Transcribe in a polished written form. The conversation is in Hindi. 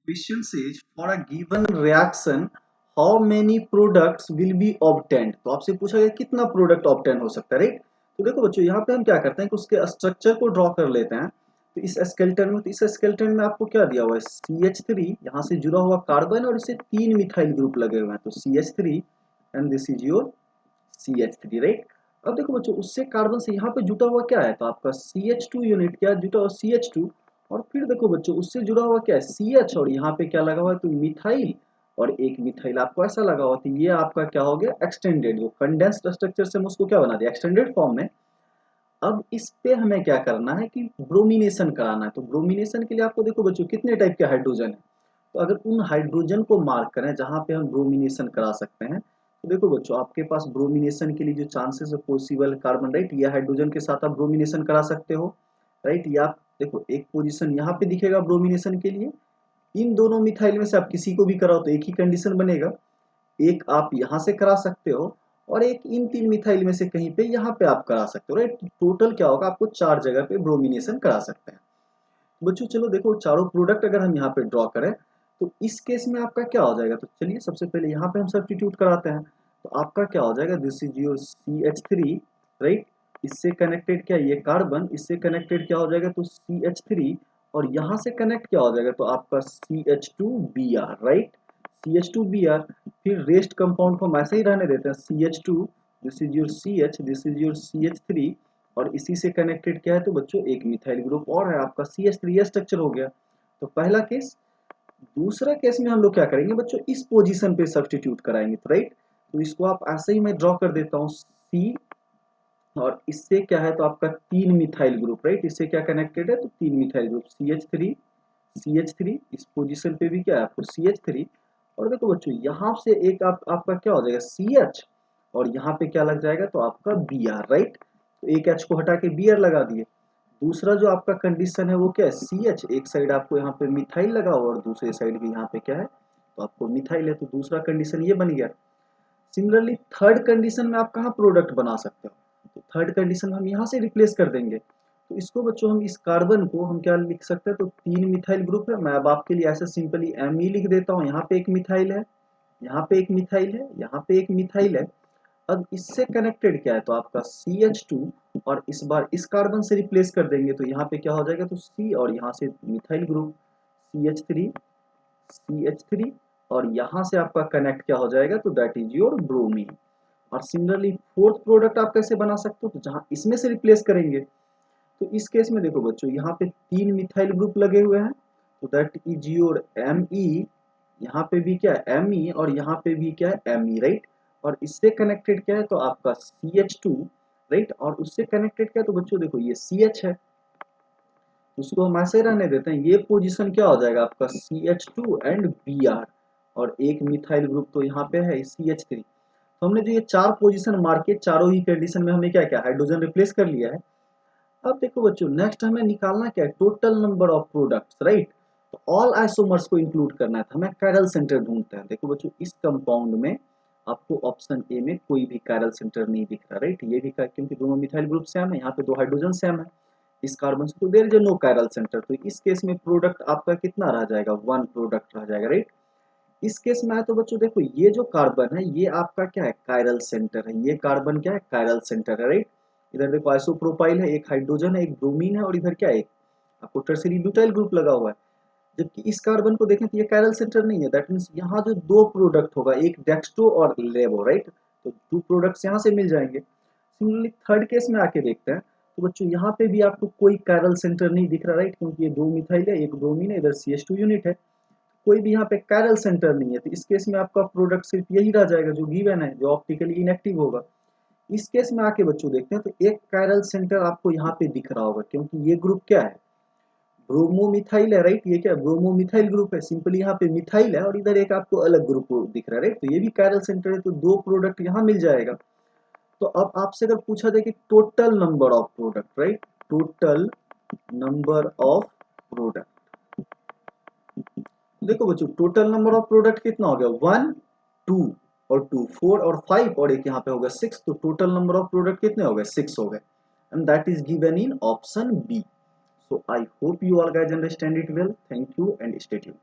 Question says for a given reaction how many products will be obtained। तो आपसे पूछा गया कितना प्रोडक्ट ऑब्टेन हो सकता है, राइट। तो देखो बच्चों यहाँ पे हम क्या करते हैं कि उसके स्ट्रक्चर को ड्रॉ कर लेते हैं। तो इस स्केलेटन में आपको क्या दिया हुआ है, CH3 यहाँ से जुड़ा हुआ कार्बन और इसे 3 मिथाइल ग्रुप लगे हुए हैं। तो CH3 and this is your CH3, right. अब देखो बच्चों उससे कार्बन से यहाँ पे जुटा हुआ क्या है, तो आपका CH2 यूनिट क्या जुटा हुआ CH2। और फिर देखो बच्चों उससे जुड़ा हुआ क्या है CH, और यहाँ पे क्या लगा हुआ है तो मिथाइल, और एक मिथाइल आपको ऐसा लगा हुआ, तो ये आपका क्या हो गया एक्सटेंडेड, जो कंडेंस्ड स्ट्रक्चर से हम उसको क्या बना दिया एक्सटेंडेड फॉर्म में। अब इस पे हमें क्या करना है कि ब्रोमिनेशन कराना है। तो ब्रोमिनेशन के लिए आपको देखो बच्चों कितने टाइप के हाइड्रोजन है, तो अगर उन हाइड्रोजन को मार्क करें जहां पे हम ब्रोमिनेशन करा सकते हैं, तो देखो बच्चों आपके पास ब्रोमिनेशन के लिए जो चांसेस है पॉसिबल कार्बन, राइट, या हाइड्रोजन के साथ आप ब्रोमिनेशन करा सकते हो, राइट। या आप देखो एक पोजीशन यहाँ पे दिखेगा ब्रोमिनेशन के लिए, इन दोनों मिथाइल में से आप किसी को भी कराओ तो एक ही कंडीशन बनेगा। एक आप यहाँ से करा सकते हो और एक इन 3 मिथाइल में से कहीं पे यहाँ पे आप करा सकते हो, राइट। टोटल क्या होगा, आपको 4 जगह पे ब्रोमिनेशन करा सकते हैं। बच्चों चलो देखो चारों प्रोडक्ट अगर हम यहाँ पे ड्रॉ करें तो इस केस में आपका क्या हो जाएगा, तो चलिए सबसे पहले यहाँ पे हम सब्स्टिट्यूट कराते हैं। तो आपका क्या हो जाएगा, this is your CH3, right. इससे कनेक्टेड क्या ये कार्बन, इससे कनेक्टेड क्या हो जाएगा तो CH3, और यहाँ से कनेक्ट क्या हो जाएगा तो आपका CH2Br, राइट। CH2Br, फिर रेस्ट कंपाउंड को हम ऐसे ही रहने देते हैं CH2, this is your CH, this is your CH3, और इसी से कनेक्टेड क्या है तो बच्चों एक मिथाइल ग्रुप और है आपका CH3 स्ट्रक्चर हो गया। तो पहला केस। दूसरा केस में हम लोग क्या करेंगे बच्चों, इस पोजीशन पे सब्स्टिट्यूट कराएंगे, तो राइट। तो इसको आप ऐसे ही मैं ड्रॉ कर देता हूँ C, और इससे क्या है तो आपका 3 मिथाइल ग्रुप, राइट। इससे क्या कनेक्टेड है तो 3 मिथाइल ग्रुप CH3 इस पोजीशन पे भी क्या है आपको CH3। और देखो बच्चों यहाँ से एक आपका क्या हो जाएगा CH, और यहाँ पे क्या लग जाएगा तो आपका Br, राइट। तो एक H को हटा के Br लगा दिए। दूसरा जो आपका कंडीशन है वो क्या है CH, एक साइड आपको यहाँ पे मिथाइल लगा हुआ और दूसरे साइड भी यहाँ पे क्या है तो आपको मिथाइल है, तो दूसरा कंडीशन ये बन गया। सिमिलरली थर्ड कंडीशन में आप कहाँ प्रोडक्ट बना सकते हो, तो थर्ड कंडीशन हम यहाँ से रिप्लेस कर देंगे। तो इसको बच्चों हम इस कार्बन को हम क्या लिख सकते हैं, तो 3 मिथाइल ग्रुप है, मैं अब आपके लिए ऐसे सिंपली Me लिख देता हूँ। यहाँ पे एक मिथाइल है, यहाँ पे एक मिथाइल है, यहाँ पे एक मिथाइल है। अब इससे कनेक्टेड क्या है तो आपका CH2, और इस बार इस कार्बन से रिप्लेस कर देंगे तो यहाँ पे क्या हो जाएगा तो C, और यहाँ से मिथाइल ग्रुप CH3 और यहाँ से आपका कनेक्ट क्या हो जाएगा तो दैट इज योर ब्रोमीन। और सिमिलरली फोर्थ प्रोडक्ट आप कैसे बना सकते हो, तो जहाँ इसमें से रिप्लेस करेंगे तो इस केस में देखो बच्चों यहाँ पे 3 मिथाइल ग्रुप लगे हुए हैं, तो दैट इज योर Me। यहाँ पे भी क्या है Me, और यहाँ पे भी क्या है Me, राइट। और इससे कनेक्टेड क्या है तो आपका CH2, राइट। और उससे कनेक्टेड क्या है तो बच्चों देखो ये CH है, उसको हम ऐसे रहने देते हैं। ये पोजीशन क्या हो जाएगा आपका CH2 एंड Br, और एक मिथाइल ग्रुप तो यहाँ पे है CH3। तो हमने जो ये 4 पोजीशन मार के चारों ही कंडीशन में हमने क्या क्या हाइड्रोजन रिप्लेस कर लिया है। अब देखो बच्चों नेक्स्ट हमें निकालना क्या है total number of products, right. तो ऑल आइसोमर्स को इंक्लूड करना है, तो हमें कायरल सेंटर ढूंढते हैं। देखो बच्चों इस कंपाउंड में आपको ऑप्शन ए में कोई भी कायरल सेंटर नहीं दिख रहा, राइट। ये भी क्योंकि दोनों मिथाइल ग्रुप सेम है, यहाँ पे 2 हाइड्रोजन सेम है इस कार्बन से, तो there is no chiral centre. तो इस केस में प्रोडक्ट आपका कितना रह जाएगा 1 प्रोडक्ट रह जाएगा, राइट। इस केस में आए तो बच्चों देखो ये जो कार्बन है ये आपका क्या है कायरल सेंटर है, ये कार्बन क्या है कायरल सेंटर है, राइट। इधर देखो आइसोप्रोपाइल है, एक हाइड्रोजन है, एक ब्रोमीन है, और इधर क्या है आपको टर्शियरी ब्यूटाइल ग्रुप लगा हुआ है। जबकि इस कार्बन को देखें तो ये कायरल सेंटर नहीं है, दैट मींस यहाँ जो 2 प्रोडक्ट होगा एक डेक्स्ट्रो और लेवो, राइट। तो 2 प्रोडक्ट्स यहाँ से मिल जाएंगे। सिमिलरली थर्ड केस में आके देखते हैं, तो बच्चों यहाँ पे भी आपको कोई कायरल सेंटर नहीं दिख रहा, राइट, क्योंकि ये 2 मिथाइल है, एक ब्रोमीन है, इधर CH2 यूनिट है, कोई भी यहाँ पे कायरल सेंटर नहीं है। तो इस केस में आपका प्रोडक्ट सिर्फ यही रह जाएगा जो गिवन है, जो ऑप्टिकली इनएक्टिव होगा। इस केस में आके बच्चों देखते हैं तो एक कायरल सेंटर आपको यहाँ पे दिख रहा होगा, क्योंकि ये ग्रुप क्या है ब्रोमोमिथाइल है, राइट। ये क्या है ब्रोमोमिथाइल ग्रुप है, सिंपली यहाँ पे मिथाइल है और इधर एक आपको अलग ग्रुप दिख रहा है, राइट। तो ये भी कायरल सेंटर है, तो 2 प्रोडक्ट यहाँ मिल जाएगा। तो अब आपसे अगर पूछा जाए कि total number of product, right, total number of product, देखो बच्चों टोटल नंबर ऑफ प्रोडक्ट कितना हो गया 1 2 और 2 4 और 5 और एक यहाँ पे होगा 6, तो टोटल नंबर ऑफ प्रोडक्ट कितने हो गए 6 हो गए, and that is given in option B. So I hope you all guys understand it well. Thank you and stay tuned.